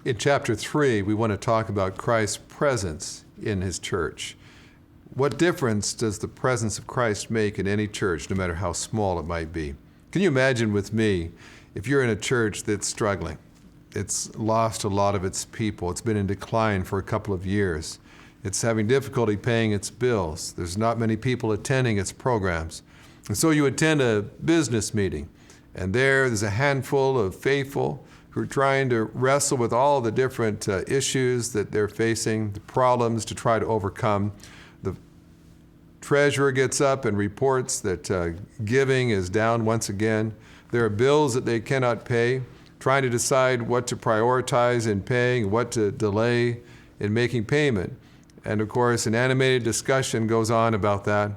In chapter 3, we want to talk about Christ's presence in his church. What difference does the presence of Christ make in any church, no matter how small it might be? Can you imagine with me, if you're in a church that's struggling, it's lost a lot of its people, it's been in decline for a couple of years, it's having difficulty paying its bills, there's not many people attending its programs, and so you attend a business meeting, and there's a handful of faithful who are trying to wrestle with all the different issues that they're facing, the problems to try to overcome. The treasurer gets up and reports that giving is down once again. There are bills that they cannot pay, trying to decide what to prioritize in paying, what to delay in making payment. And of course, an animated discussion goes on about that.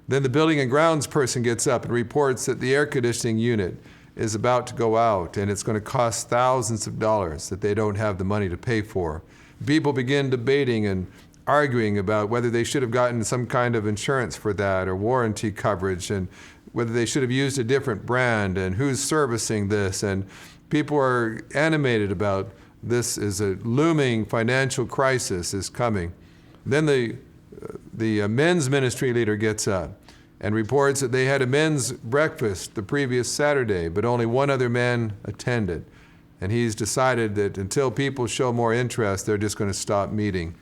Then the building and grounds person gets up and reports that the air conditioning unit is about to go out and it's going to cost thousands of dollars that they don't have the money to pay for. People begin debating and arguing about whether they should have gotten some kind of insurance for that or warranty coverage, and whether they should have used a different brand and who's servicing this. And people are animated about this is a looming financial crisis is coming. Then the men's ministry leader gets up and reports that they had a men's breakfast the previous Saturday, but only one other man attended. And he's decided that until people show more interest, they're just going to stop meeting.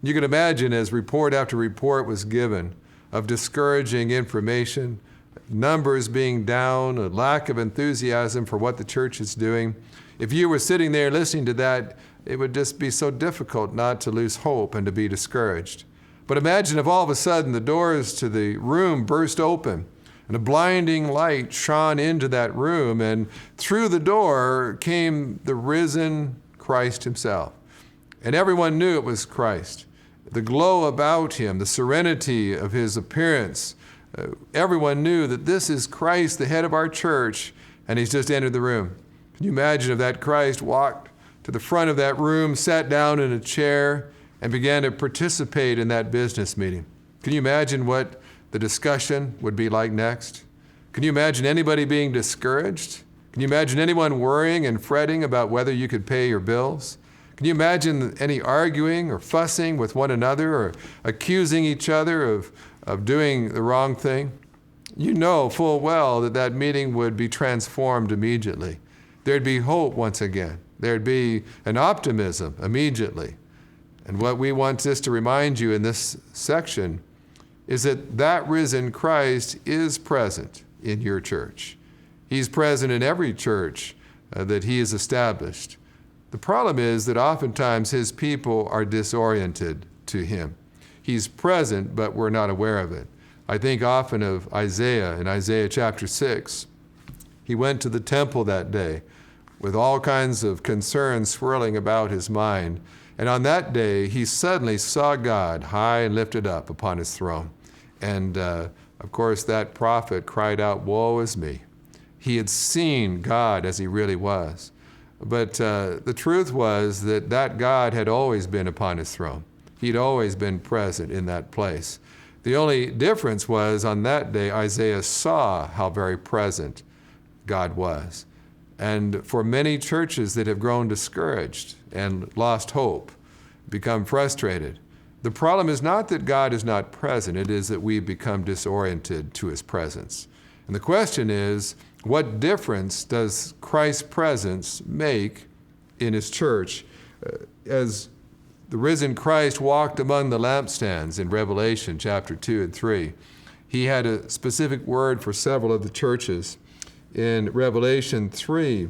You can imagine as report after report was given of discouraging information, numbers being down, a lack of enthusiasm for what the church is doing. If you were sitting there listening to that, it would just be so difficult not to lose hope and to be discouraged. But imagine if all of a sudden the doors to the room burst open and a blinding light shone into that room, and through the door came the risen Christ himself. And everyone knew it was Christ. The glow about him, the serenity of his appearance, everyone knew that this is Christ, the head of our church, and he's just entered the room. Can you imagine if that Christ walked to the front of that room, sat down in a chair, and began to participate in that business meeting? Can you imagine what the discussion would be like next? Can you imagine anybody being discouraged? Can you imagine anyone worrying and fretting about whether you could pay your bills? Can you imagine any arguing or fussing with one another or accusing each other of doing the wrong thing? You know full well that that meeting would be transformed immediately. There'd be hope once again. There'd be an optimism immediately. And what we want just to remind you in this section is that that risen Christ is present in your church. He's present in every church that he has established. The problem is that oftentimes his people are disoriented to him. He's present, but we're not aware of it. I think often of Isaiah in Isaiah chapter 6. He went to the temple that day with all kinds of concerns swirling about his mind. And on that day, he suddenly saw God high and lifted up upon his throne. And of course, that prophet cried out, "Woe is me." He had seen God as he really was. But the truth was that that God had always been upon his throne. He'd always been present in that place. The only difference was on that day, Isaiah saw how very present God was. And for many churches that have grown discouraged and lost hope, become frustrated, the problem is not that God is not present, it is that we become disoriented to his presence. And the question is, what difference does Christ's presence make in his church? As the risen Christ walked among the lampstands in Revelation chapter 2 and 3, he had a specific word for several of the churches. In Revelation 3,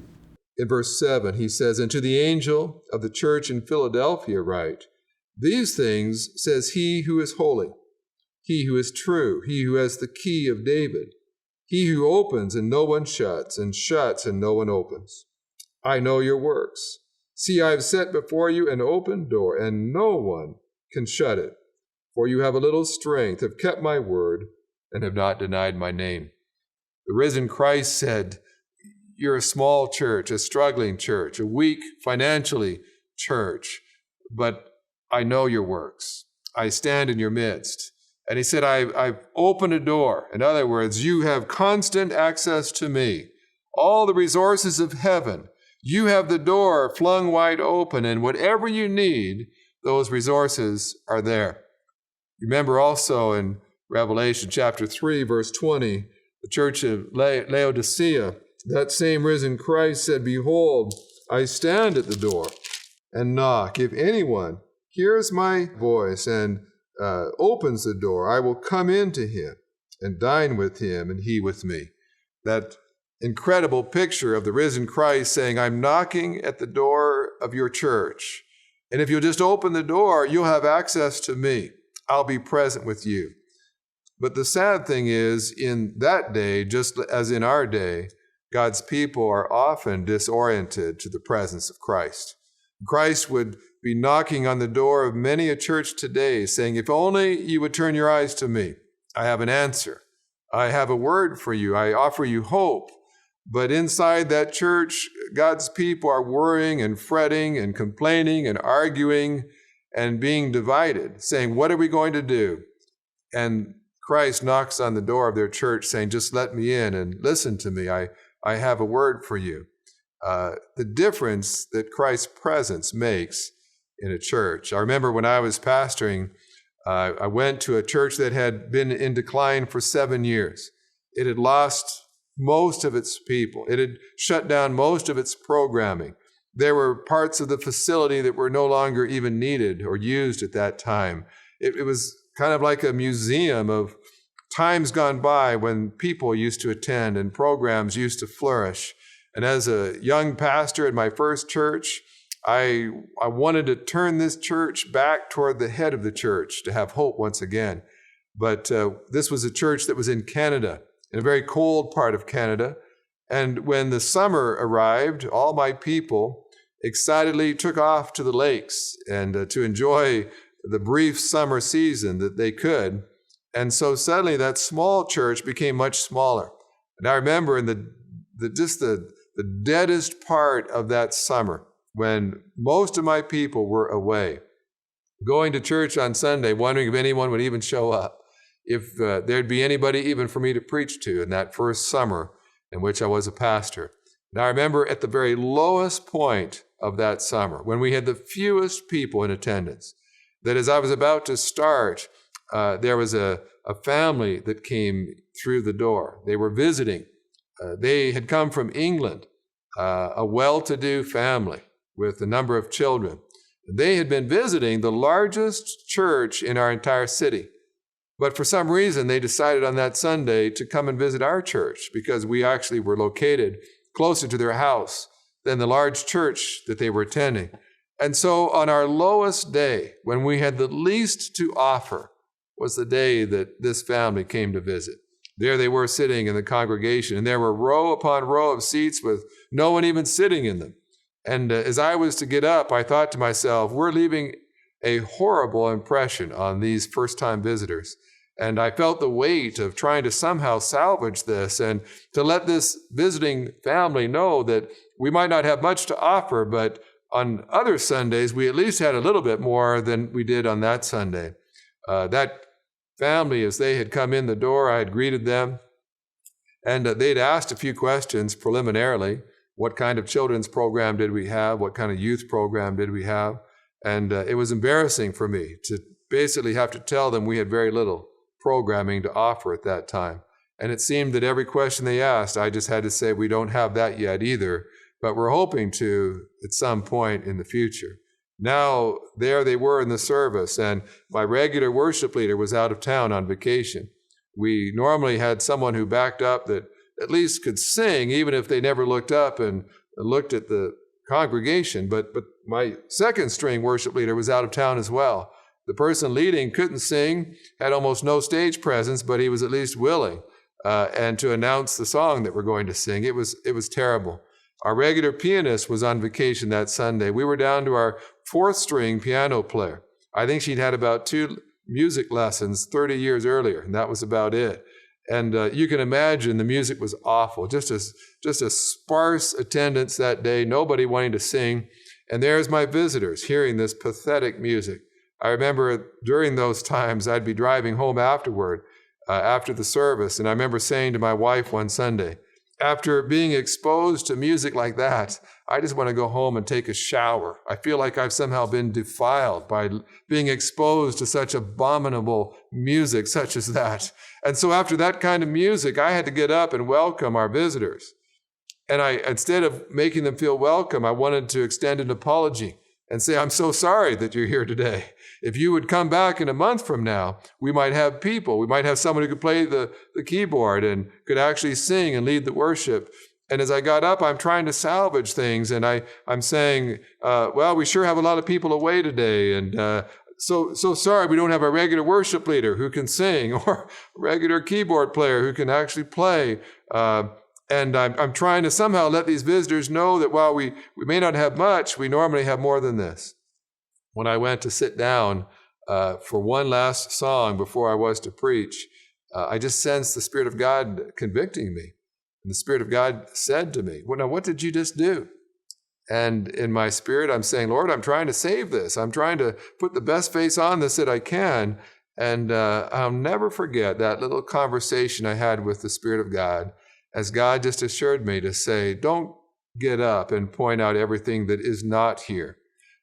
in verse 7, he says, "And to the angel of the church in Philadelphia write, these things says he who is holy, he who is true, he who has the key of David, he who opens and no one shuts, and shuts and no one opens. I know your works. See, I have set before you an open door, and no one can shut it. For you have a little strength, have kept my word, and have not denied my name." The risen Christ said, you're a small church, a struggling church, a weak financially church, but I know your works. I stand in your midst. And he said, I've opened a door. In other words, you have constant access to me. All the resources of heaven You have the door flung wide open, and whatever you need, those resources are there. Remember also in Revelation chapter 3, verse 20, the church of Laodicea, that same risen Christ said, "Behold, I stand at the door and knock. If anyone hears my voice and opens the door, I will come into him and dine with him and he with me." That incredible picture of the risen Christ saying, "I'm knocking at the door of your church. And if you'll just open the door, you'll have access to me. I'll be present with you." But the sad thing is, in that day, just as in our day, God's people are often disoriented to the presence of Christ. Christ would be knocking on the door of many a church today, saying, "If only you would turn your eyes to me. I have an answer. I have a word for you. I offer you hope." But inside that church, God's people are worrying and fretting and complaining and arguing and being divided, saying, "What are we going to do?" And Christ knocks on the door of their church saying, "Just let me in and listen to me. I have a word for you." The difference that Christ's presence makes in a church. I remember when I was pastoring, I went to a church that had been in decline for 7 years. It had lost most of its people. It had shut down most of its programming. There were parts of the facility that were no longer even needed or used at that time. It was kind of like a museum of times gone by when people used to attend and programs used to flourish. And as a young pastor at my first church, I wanted to turn this church back toward the head of the church to have hope once again. But this was a church that was in Canada, in a very cold part of Canada. And when the summer arrived, all my people excitedly took off to the lakes and to enjoy the brief summer season that they could. And so suddenly that small church became much smaller. And I remember in the deadest part of that summer, when most of my people were away, going to church on Sunday, wondering if anyone would even show up, if there'd be anybody even for me to preach to in that first summer in which I was a pastor. Now I remember at the very lowest point of that summer, when we had the fewest people in attendance, that as I was about to start, there was a family that came through the door. They were visiting. They had come from England, a well-to-do family with a number of children. They had been visiting the largest church in our entire city. But for some reason, they decided on that Sunday to come and visit our church because we actually were located closer to their house than the large church that they were attending. And so on our lowest day, when we had the least to offer, was the day that this family came to visit. There they were sitting in the congregation, and there were row upon row of seats with no one even sitting in them. And as I was to get up, I thought to myself, we're leaving a horrible impression on these first-time visitors. And I felt the weight of trying to somehow salvage this and to let this visiting family know that we might not have much to offer, but on other Sundays, we at least had a little bit more than we did on that Sunday. That family, as they had come in the door, I had greeted them, and they'd asked a few questions preliminarily. What kind of children's program did we have? What kind of youth program did we have? And it was embarrassing for me to basically have to tell them we had very little programming to offer at that time. And it seemed that every question they asked, I just had to say, we don't have that yet either, but we're hoping to at some point in the future. Now, there they were in the service, and my regular worship leader was out of town on vacation. We normally had someone who backed up that at least could sing, even if they never looked up and looked at the congregation, but my second string worship leader was out of town as well. The person leading couldn't sing, had almost no stage presence, but he was at least willing and to announce the song that we're going to sing. It was terrible. Our regular pianist was on vacation that Sunday. We were down to our fourth string piano player. I think she'd had about 2 music lessons 30 years earlier, and that was about it. And you can imagine the music was awful, just a sparse attendance that day, nobody wanting to sing. And there's my visitors hearing this pathetic music. I remember during those times, I'd be driving home afterward, after the service, and I remember saying to my wife one Sunday, After being exposed to music like that, I just want to go home and take a shower. I feel like I've somehow been defiled by being exposed to such abominable music such as that. And so after that kind of music, I had to get up and welcome our visitors. And instead of making them feel welcome, I wanted to extend an apology and say, I'm so sorry that you're here today. If you would come back in a month from now, we might have people. We might have someone who could play the keyboard and could actually sing and lead the worship. And as I got up, I'm trying to salvage things. And I'm saying, well, we sure have a lot of people away today. And so sorry we don't have a regular worship leader who can sing or a regular keyboard player who can actually play. And I'm trying to somehow let these visitors know that while we may not have much, we normally have more than this. When I went to sit down for one last song before I was to preach, I just sensed the Spirit of God convicting me. And the Spirit of God said to me, well, now what did you just do? And in my spirit, I'm saying, Lord, I'm trying to save this. I'm trying to put the best face on this that I can. And I'll never forget that little conversation I had with the Spirit of God as God just assured me to say, don't get up and point out everything that is not here.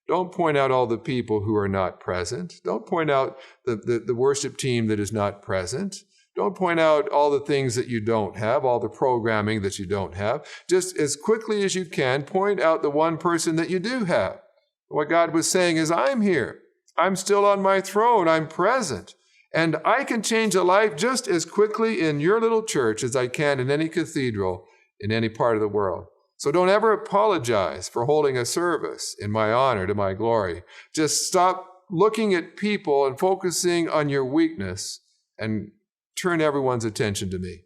Don't point out all the people who are not present. Don't point out the worship team that is not present. Don't point out all the things that you don't have, all the programming that you don't have. Just as quickly as you can, point out the one person that you do have. What God was saying is, I'm here. I'm still on my throne. I'm present. And I can change a life just as quickly in your little church as I can in any cathedral in any part of the world. So don't ever apologize for holding a service in my honor, to my glory. Just stop looking at people and focusing on your weakness and turn everyone's attention to me.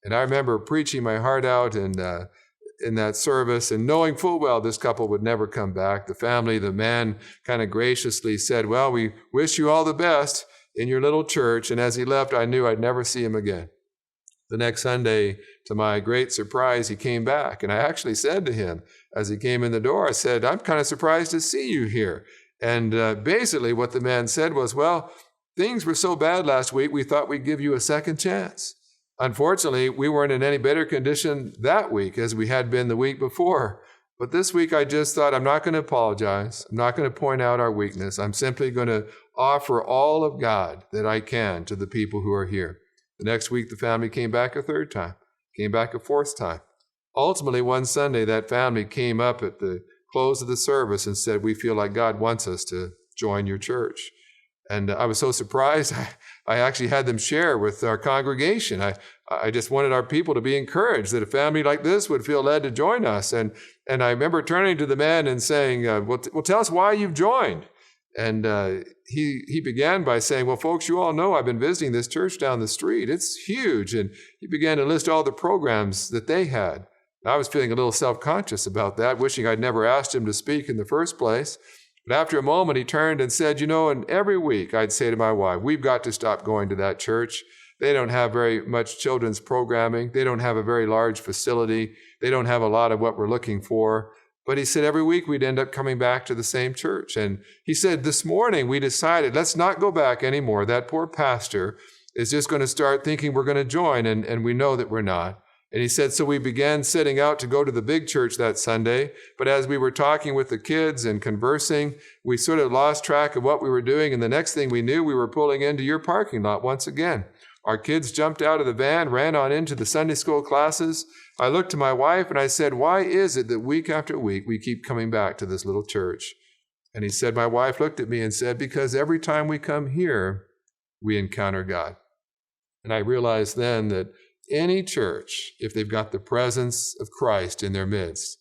And I remember preaching my heart out in that service and knowing full well this couple would never come back. The family, the man kind of graciously said, well, we wish you all the best in your little church. And as he left, I knew I'd never see him again. The next Sunday, to my great surprise, he came back. And I actually said to him, as he came in the door, I said, I'm kind of surprised to see you here. And basically what the man said was, well, things were so bad last week, we thought we'd give you a second chance. Unfortunately, we weren't in any better condition that week as we had been the week before. But this week, I just thought, I'm not going to apologize. I'm not going to point out our weakness. I'm simply going to offer all of God that I can to the people who are here. The next week, the family came back a third time, came back a fourth time. Ultimately, one Sunday, that family came up at the close of the service and said, we feel like God wants us to join your church. And I was so surprised, I actually had them share with our congregation. I just wanted our people to be encouraged that a family like this would feel led to join us. And I remember turning to the man and saying, well, tell us why you've joined. And he began by saying, well, folks, you all know I've been visiting this church down the street. It's huge. And he began to list all the programs that they had. I was feeling a little self-conscious about that, wishing I'd never asked him to speak in the first place. But after a moment, he turned and said, and every week I'd say to my wife, we've got to stop going to that church. They don't have very much children's programming. They don't have a very large facility. They don't have a lot of what we're looking for. But he said every week we'd end up coming back to the same church. And he said, this morning we decided, let's not go back anymore. That poor pastor is just going to start thinking we're going to join, and we know that we're not. And he said, so we began setting out to go to the big church that Sunday. But as we were talking with the kids and conversing, we sort of lost track of what we were doing. And the next thing we knew, we were pulling into your parking lot once again. Our kids jumped out of the van, ran on into the Sunday school classes. I looked to my wife and I said, why is it that week after week we keep coming back to this little church? And he said, my wife looked at me and said, because every time we come here, we encounter God. And I realized then that any church, if they've got the presence of Christ in their midst,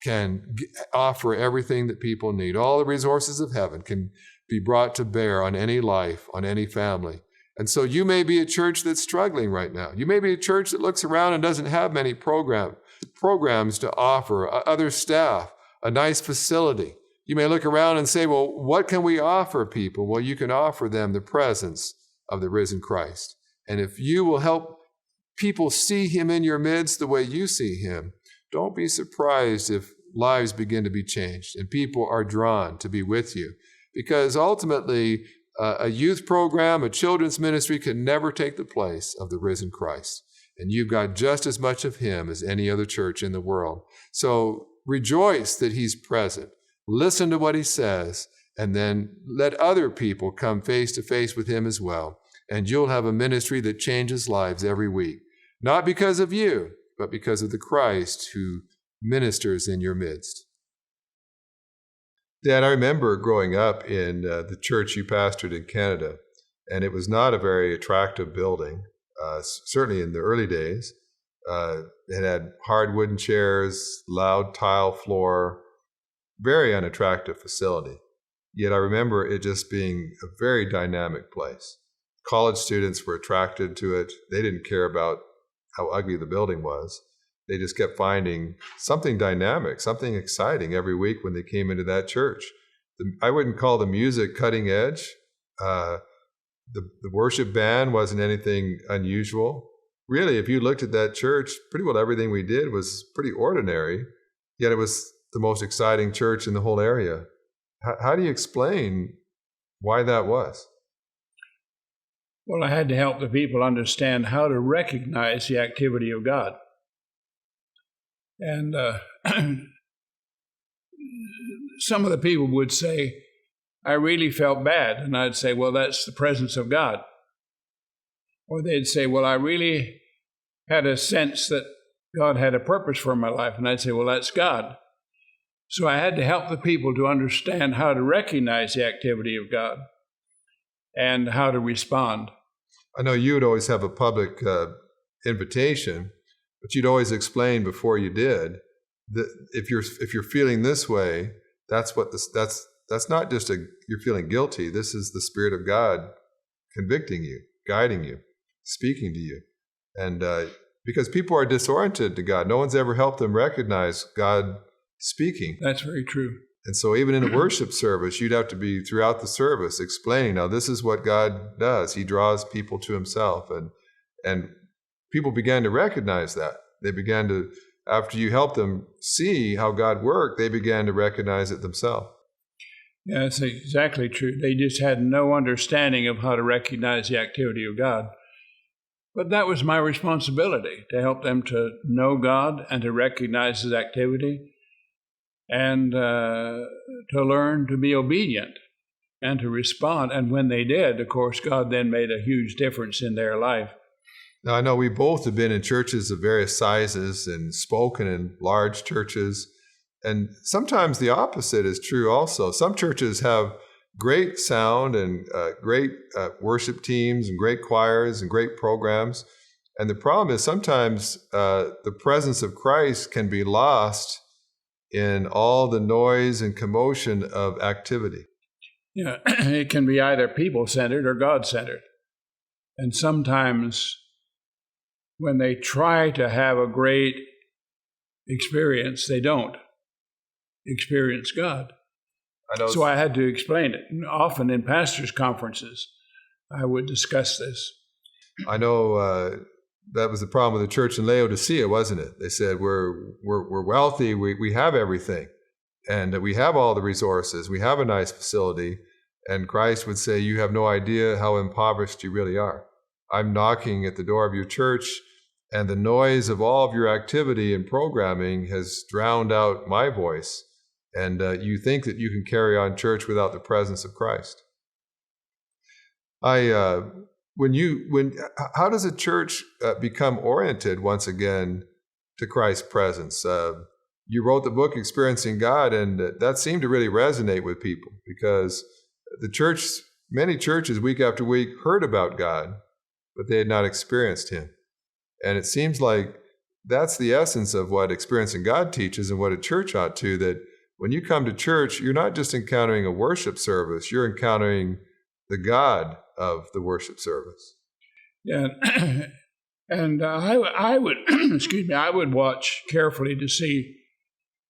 can offer everything that people need. All the resources of heaven can be brought to bear on any life, on any family. And so you may be a church that's struggling right now. You may be a church that looks around and doesn't have many programs to offer, other staff, a nice facility. You may look around and say, well, what can we offer people? Well, you can offer them the presence of the risen Christ. And if you will help people see him in your midst the way you see him, don't be surprised if lives begin to be changed and people are drawn to be with you. Because ultimately, a youth program, a children's ministry can never take the place of the risen Christ. and you've got just as much of him as any other church in the world. So rejoice that he's present. Listen to what he says, and then let other people come face to face with him as well. And you'll have a ministry that changes lives every week, not because of you, but because of the Christ who ministers in your midst. Dad, I remember growing up in the church you pastored in Canada, and it was not a very attractive building, certainly in the early days. It had hard wooden chairs, loud tile floor, very unattractive facility. Yet I remember it just being a very dynamic place. College students were attracted to it. They didn't care about how ugly the building was. They just kept finding something dynamic, something exciting every week when they came into that church. I wouldn't call the music cutting edge. The worship band wasn't anything unusual. Really, if you looked at that church, pretty well everything we did was pretty ordinary, yet it was the most exciting church in the whole area. How do you explain why that was? Well, I had to help the people understand how to recognize the activity of God. And some of the people would say, I really felt bad. And I'd say, well, that's the presence of God. Or they'd say, well, I really had a sense that God had a purpose for my life. And I'd say, well, that's God. So I had to help the people to understand how to recognize the activity of God and how to respond. I know you would always have a public invitation, but you'd always explain before you did that if you're feeling this way, that's not just you're feeling guilty. This is the Spirit of God convicting you, guiding you, speaking to you, and because people are disoriented to God, no one's ever helped them recognize God speaking. That's very true. And so even in a worship service, you'd have to be throughout the service explaining, now this is what God does. He draws people to himself. And people began to recognize that. They began to, after you helped them see how God worked, they began to recognize it themselves. Yeah, that's exactly true. They just had no understanding of how to recognize the activity of God. But that was my responsibility, to help them to know God and to recognize his activity, and to learn to be obedient and to respond. And when they did, of course, God then made a huge difference in their life. Now, I know we both have been in churches of various sizes and spoken in large churches. And sometimes the opposite is true also. Some churches have great sound and great worship teams and great choirs and great programs. And the problem is sometimes the presence of Christ can be lost in all the noise and commotion of activity. Yeah, it can be either people-centered or God-centered. And sometimes when they try to have a great experience, they don't experience God. So I had to explain it. Often in pastors' conferences, I would discuss this. I know that was the problem with the church in Laodicea, wasn't it? They said, we're wealthy, we have everything, and we have all the resources, we have a nice facility, and Christ would say, you have no idea how impoverished you really are. I'm knocking at the door of your church, and the noise of all of your activity and programming has drowned out my voice, and you think that you can carry on church without the presence of Christ. How does a church become oriented once again to Christ's presence? You wrote the book Experiencing God, and that seemed to really resonate with people because many churches week after week heard about God, but they had not experienced him. And it seems like that's the essence of what Experiencing God teaches and what a church ought to, that when you come to church, you're not just encountering a worship service, you're encountering the God of the worship service. Yeah, and I would, I would watch carefully to see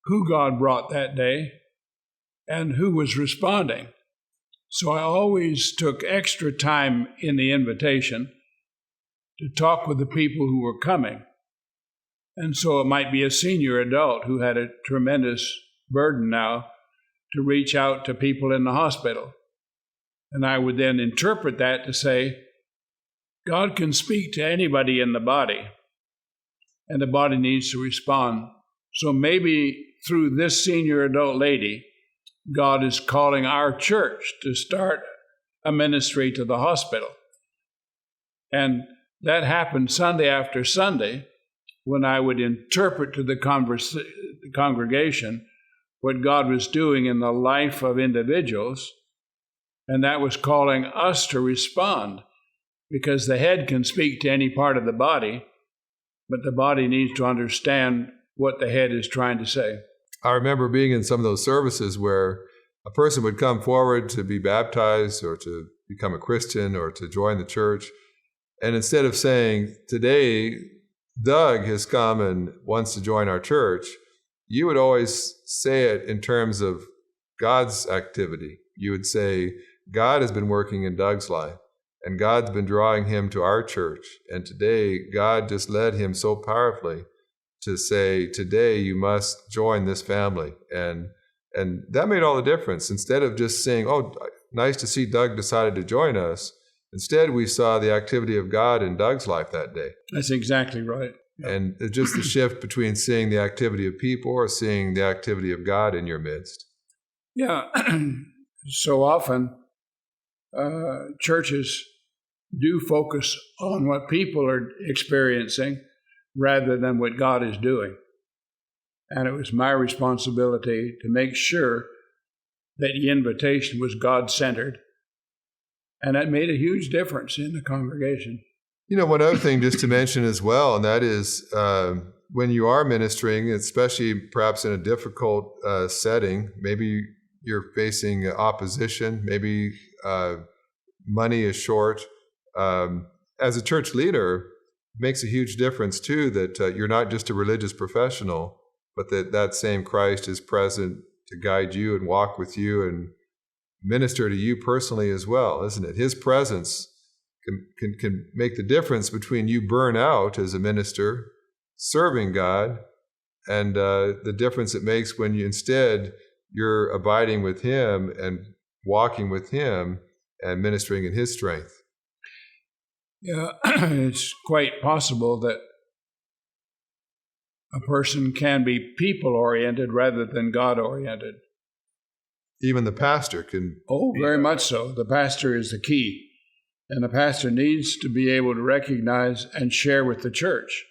who God brought that day and who was responding. So I always took extra time in the invitation to talk with the people who were coming. And so it might be a senior adult who had a tremendous burden now to reach out to people in the hospital. And I would then interpret that to say, God can speak to anybody in the body, and the body needs to respond. So maybe through this senior adult lady, God is calling our church to start a ministry to the hospital. And that happened Sunday after Sunday when I would interpret to the congregation what God was doing in the life of individuals. And that was calling us to respond, because the head can speak to any part of the body, but the body needs to understand what the head is trying to say. I remember being in some of those services where a person would come forward to be baptized or to become a Christian or to join the church. And instead of saying, today, Doug has come and wants to join our church, you would always say it in terms of God's activity. You would say, God has been working in Doug's life, and God's been drawing him to our church. And today, God just led him so powerfully to say, today you must join this family. And that made all the difference. Instead of just saying, oh, nice to see Doug decided to join us, instead we saw the activity of God in Doug's life that day. That's exactly right. And it's just the shift between seeing the activity of people or seeing the activity of God in your midst. Yeah. So often, churches do focus on what people are experiencing rather than what God is doing. And it was my responsibility to make sure that the invitation was God-centered. And that made a huge difference in the congregation. You know, one other thing just to mention as well, and that is when you are ministering, especially perhaps in a difficult setting, maybe you're facing opposition, maybe money is short. As a church leader, it makes a huge difference too that you're not just a religious professional, but that same Christ is present to guide you and walk with you and minister to you personally as well, isn't it? His presence can make the difference between you burn out as a minister, serving God, and the difference it makes when you're abiding with Him and walking with Him and ministering in His strength. Yeah, it's quite possible that a person can be people-oriented rather than God-oriented. Even the pastor can. Oh, very much so. The pastor is the key. And the pastor needs to be able to recognize and share with the church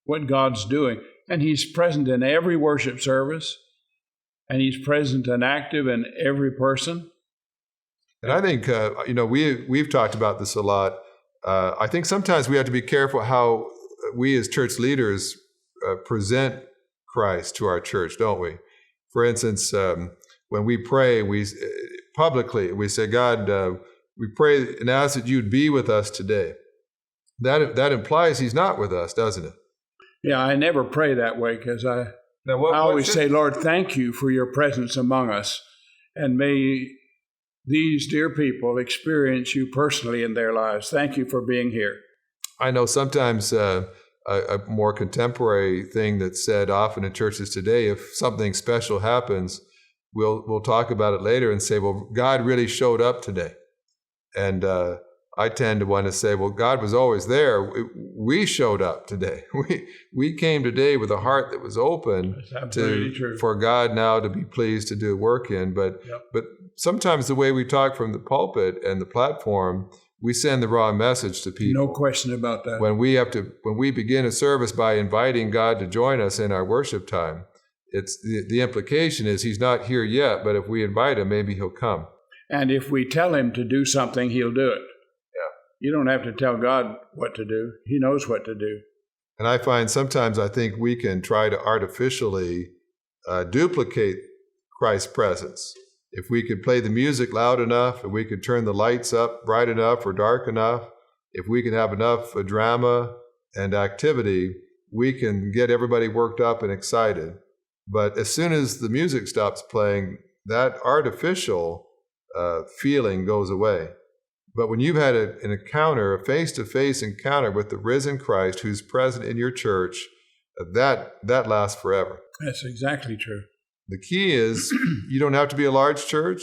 what God's doing. And He's present in every worship service, and He's present and active in every person. And I think, we've talked about this a lot. I think sometimes we have to be careful how we as church leaders present Christ to our church, don't we? For instance, when we pray, we say, God, we pray and ask that you'd be with us today. That implies He's not with us, doesn't it? Yeah, I never pray that way because I always say, Lord, thank you for your presence among us. And may these dear people experience you personally in their lives. Thank you for being here. I know sometimes a more contemporary thing that's said often in churches today, if something special happens, we'll talk about it later and say, well, God really showed up today. And I tend to want to say, well, God was always there. We showed up today. We came today with a heart that was open for God now to be pleased to do work in. But sometimes the way we talk from the pulpit and the platform, we send the wrong message to people. No question about that. When we begin a service by inviting God to join us in our worship time, it's the implication is He's not here yet, but if we invite Him, maybe He'll come. And if we tell Him to do something, He'll do it. Yeah. You don't have to tell God what to do. He knows what to do. And I find sometimes I think we can try to artificially duplicate Christ's presence. If we could play the music loud enough, if we could turn the lights up bright enough or dark enough, if we can have enough drama and activity, we can get everybody worked up and excited. But as soon as the music stops playing, that artificial feeling goes away. But when you've had an encounter, a face-to-face encounter with the risen Christ who's present in your church, that lasts forever. That's exactly true. The key is you don't have to be a large church.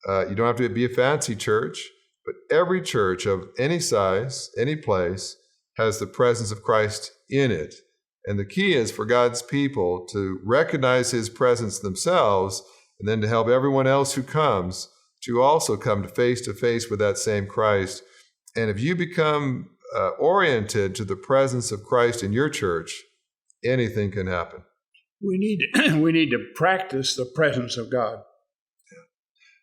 You don't have to be a fancy church. But every church of any size, any place, has the presence of Christ in it. And the key is for God's people to recognize his presence themselves, and then to help everyone else who comes to also come to face with that same Christ. And if you become oriented to the presence of Christ in your church, anything can happen. We need to practice the presence of God.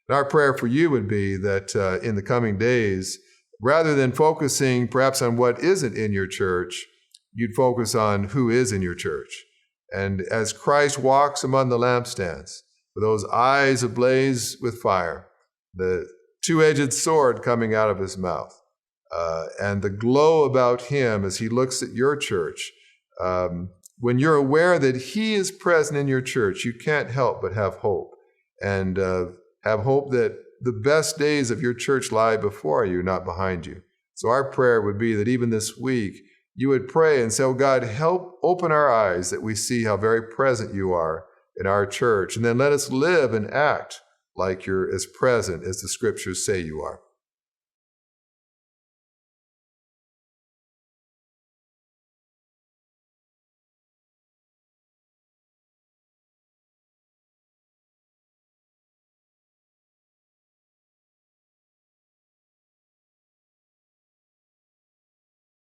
And our prayer for you would be that in the coming days, rather than focusing perhaps on what isn't in your church, you'd focus on who is in your church. And as Christ walks among the lampstands, with those eyes ablaze with fire, the two-edged sword coming out of his mouth, and the glow about him as he looks at your church, when you're aware that he is present in your church, you can't help but have hope, and have hope that the best days of your church lie before you, not behind you. So our prayer would be that even this week, you would pray and say, oh God, help open our eyes that we see how very present you are in our church. And then let us live and act like you're as present as the scriptures say you are.